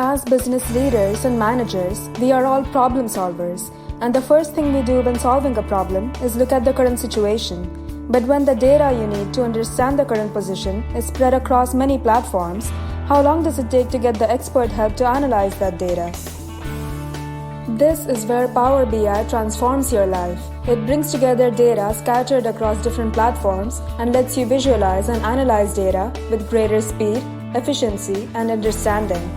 As business leaders and managers, we are all problem solvers, and the first thing we do when solving a problem is look at the current situation. But when the data you need to understand the current position is spread across many platforms, how long does it take to get the expert help to analyze that data? This is where Power BI transforms your life. It brings together data scattered across different platforms and lets you visualize and analyze data with greater speed, efficiency, and understanding.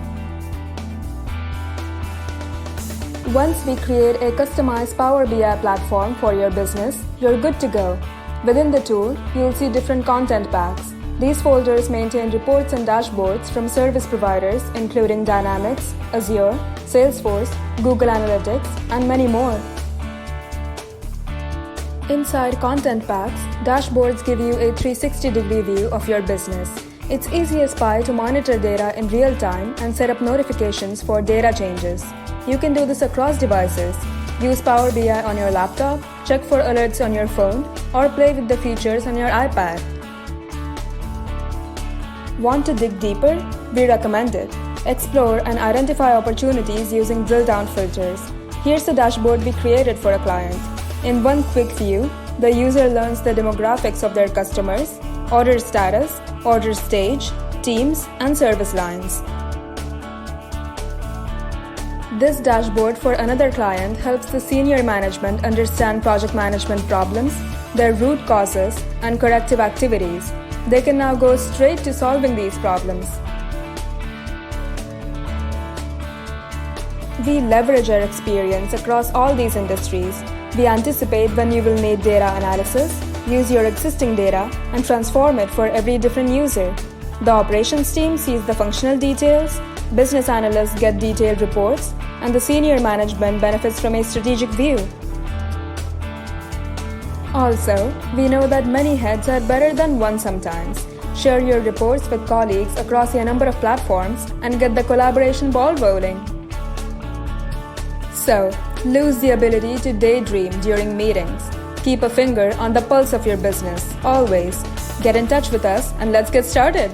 Once we create a customized Power BI platform for your business, you're good to go. Within the tool, you'll see different content packs. These folders maintain reports and dashboards from service providers including Dynamics, Azure, Salesforce, Google Analytics, and many more. Inside content packs, dashboards give you a 360-degree view of your business. It's easy as pie to monitor data in real time and set up notifications for data changes. You can do this across devices. Use Power BI on your laptop, check for alerts on your phone, or play with the features on your iPad. Want to dig deeper? We recommend it. Explore and identify opportunities using drill-down filters. Here's the dashboard we created for a client. In one quick view, the user learns the demographics of their customers, order status, order stage, teams, and service lines. This dashboard for another client helps the senior management understand project management problems, their root causes, and corrective activities. They can now go straight to solving these problems. We leverage our experience across all these industries. We anticipate when you will need data analysis, use your existing data, and transform it for every different user. The operations team sees the functional details, business analysts get detailed reports, and the senior management benefits from a strategic view. Also, we know that many heads are better than one sometimes. Share your reports with colleagues across a number of platforms and get the collaboration ball rolling. So, lose the ability to daydream during meetings. Keep a finger on the pulse of your business, always. Get in touch with us and let's get started.